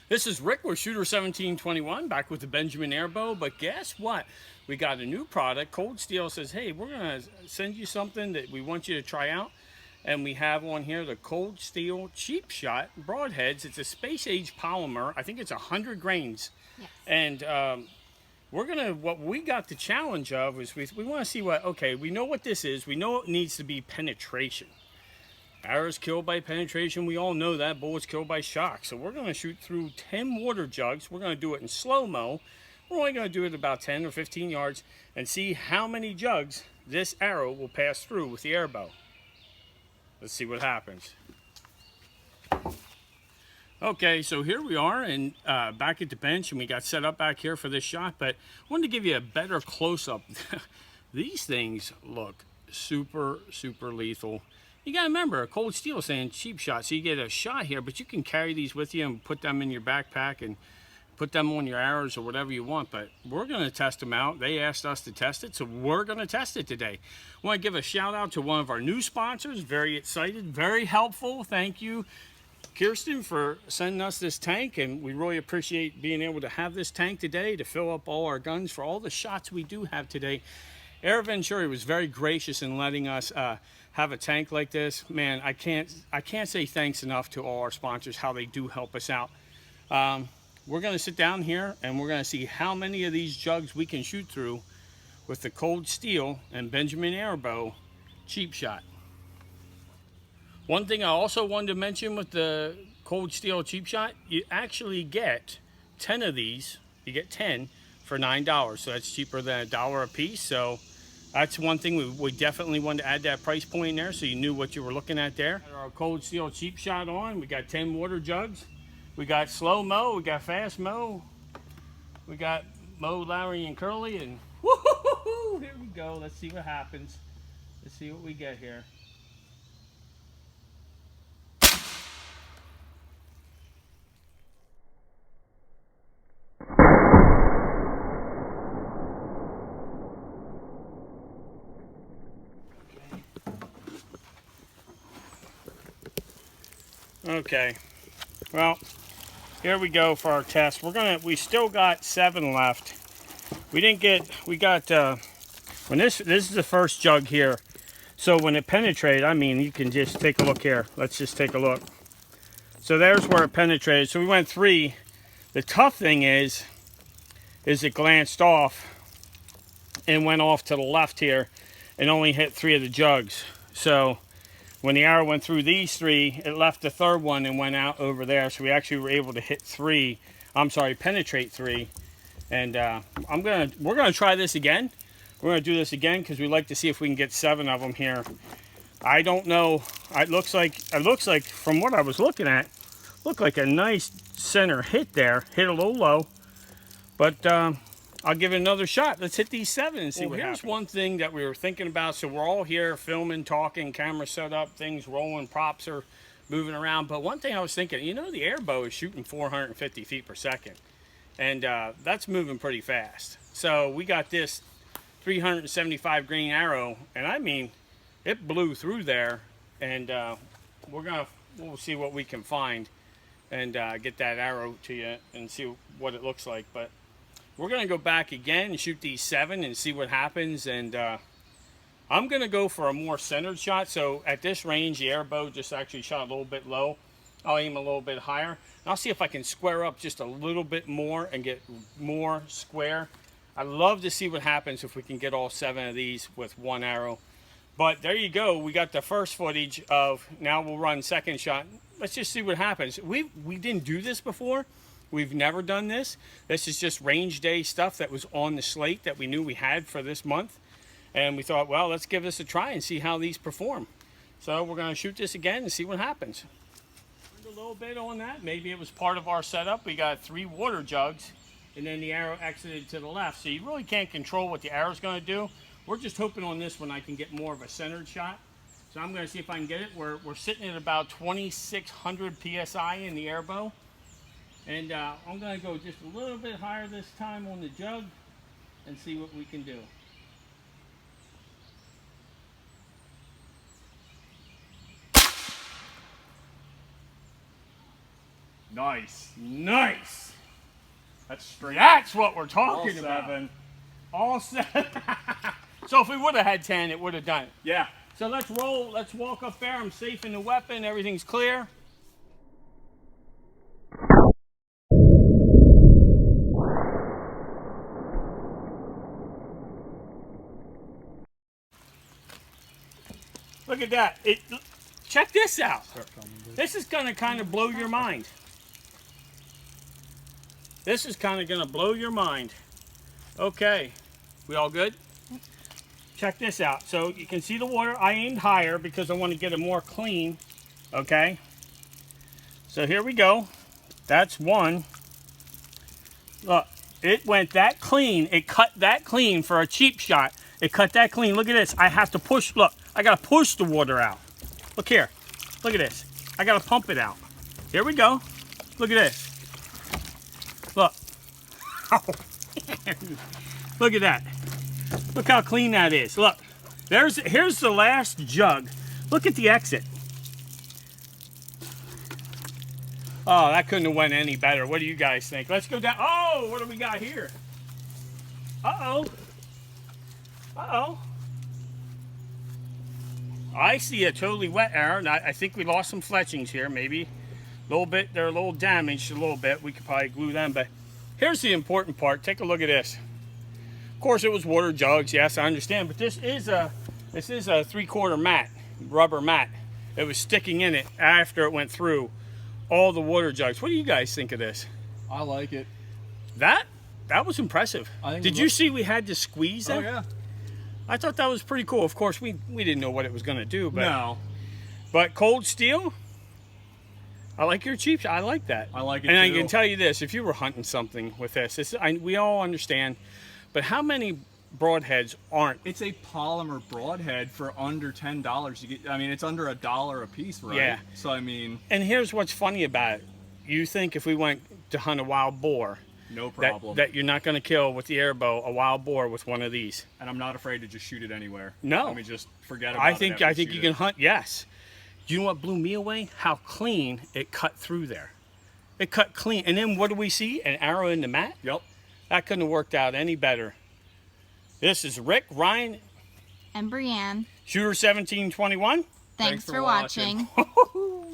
This is Rick with Shooter 1721 back with the Benjamin Airbow. But guess what? We got a new product. Cold Steel says, hey, we're going to send you something that we want you to try out. And we have on here the Cold Steel Cheap Shot Broadheads. It's a space age polymer. I think it's 100 grains. Yes. And we're going to, what we got the challenge of is we want to see what, okay, we know what this is. We know it needs to be penetration. Arrows killed by penetration, we all know that. Bullets killed by shock. So we're going to shoot through 10 water jugs. We're going to do it in slow-mo. We're only going to do it about 10 or 15 yards and see how many jugs this arrow will pass through with the airbow. Let's see what happens. Okay, so here we are and back at the bench, and we got set up back here for this shot, but I wanted to give you a better close-up. These things look super, super lethal. You gotta remember, Cold Steel saying cheap shot, so you get a shot here, but you can carry these with you and put them in your backpack and put them on your arrows or whatever you want. But we're gonna test them out. They asked us to test it, so we're gonna test it today. I want to give a shout out to one of our new sponsors. Very excited, very helpful. Thank you, Kirsten, for sending us this tank, and we really appreciate being able to have this tank today to fill up all our guns for all the shots we do have today. Air Venturi was very gracious in letting us have a tank like this. Man, I can't say thanks enough to all our sponsors, how they do help us out. We're going to sit down here and we're going to see how many of these jugs we can shoot through with the Cold Steel and Benjamin Airbow Cheap Shot. One thing I also wanted to mention with the Cold Steel Cheap Shot, you actually get 10 of these. You get 10 for $9, so that's cheaper than $1 a piece. So that's one thing we definitely wanted to add that price point in there so you knew what you were looking at there. Got our Cold Steel Cheap Shot on. We got 10 water jugs. We got slow mo, we got fast mo. We got Mo, Larry, and Curly, and woo-hoo-hoo-hoo, here we go. Let's see what happens. Let's see what we get here. Okay, well, here we go for our test. We still got 7 left. When this is the first jug here. So when it penetrated, I mean, you can just take a look here. Let's just take a look. So there's where it penetrated. So we went 3. The tough thing is it glanced off and went off to the left here and only hit 3 of the jugs. So when the arrow went through these 3, it left the third one and went out over there. So we actually were able to penetrate 3. And we're gonna try this again. We're gonna do this again because we like to see if we can get 7 of them here. I don't know. It looks like from what I was looking at, looked like a nice center hit there. Hit a little low, but I'll give it another shot. Let's hit these 7 and see what happens. Here's one thing that we were thinking about. So we're all here filming, talking, camera set up, things rolling, props are moving around. But one thing I was thinking, you know, the airbow is shooting 450 feet per second. And that's moving pretty fast. So we got this 375 grain arrow, and I mean, it blew through there. And we'll see what we can find and get that arrow to you and see what it looks like. But we're gonna go back again and shoot these 7 and see what happens. And I'm gonna go for a more centered shot. So at this range, the airbow just actually shot a little bit low. I'll aim a little bit higher. And I'll see if I can square up just a little bit more and get more square. I'd love to see what happens if we can get all 7 of these with 1 arrow. But there you go. We got the first footage of, now we'll run second shot. Let's just see what happens. We didn't do this before. We've never done this. This is just range day stuff that was on the slate that we knew we had for this month. And we thought, well, let's give this a try and see how these perform. So we're going to shoot this again and see what happens. A little bit on that. Maybe it was part of our setup. We got 3 water jugs and then the arrow exited to the left. So you really can't control what the arrow's going to do. We're just hoping on this one I can get more of a centered shot. So I'm going to see if I can get it. We're sitting at about 2,600 PSI in the airbow. And I'm going to go just a little bit higher this time on the jug and see what we can do. Nice. Nice. That's straight. That's what we're talking All about. seven. All set. So if we would have had 10, it would have done it. Yeah. So let's roll. Let's walk up there. I'm safe in the weapon. Everything's clear. Look at that. Check this out. This is going to kind of blow your mind. This is kind of going to blow your mind. Okay. We all good? Check this out. So you can see the water. I aimed higher because I want to get it more clean. Okay. So here we go. That's one. Look, it went that clean. It cut that clean for a cheap shot. It cut that clean. Look at this. I have to push. Look, I got to push the water out. Look here. Look at this. I got to pump it out. Here we go. Look at this. Look. Look at that. Look how clean that is. Look. Here's the last jug. Look at the exit. Oh, that couldn't have went any better. What do you guys think? Let's go down. Oh, what do we got here? Uh-oh. Uh-oh. I see a totally wet Aaron. I think we lost some fletchings here, maybe. A little bit, they're a little damaged a little bit. We could probably glue them, but here's the important part. Take a look at this. Of course, it was water jugs. Yes, I understand, but this is a 3/4 mat, rubber mat. It was sticking in it after it went through all the water jugs. What do you guys think of this? I like it. That was impressive. Did you see we had to squeeze that? Oh yeah. I thought that was pretty cool. Of course, we didn't know what it was going to do, but No. But cold steel, I like your cheap. I like that. I like it And I too. can tell you this: if you were hunting something with this, we all understand. But how many broadheads aren't? It's a polymer broadhead for under $10. You get, I mean, it's under $1 a piece, right? Yeah. So I mean, And here's what's funny about it: you think if we went to hunt a wild boar, no problem. that you're not going to kill with the air bow a wild boar with one of these. And I'm not afraid to just shoot it anywhere. No. I mean, just forget about I it. think after you shoot can it. hunt. Yes. Do you know what blew me away? How clean it cut through there. It cut clean. And then what do we see? An arrow in the mat? Yep. That couldn't have worked out any better. This is Rick, Ryan, and Brianne. Shooter 1721. Thanks for for watching. watching.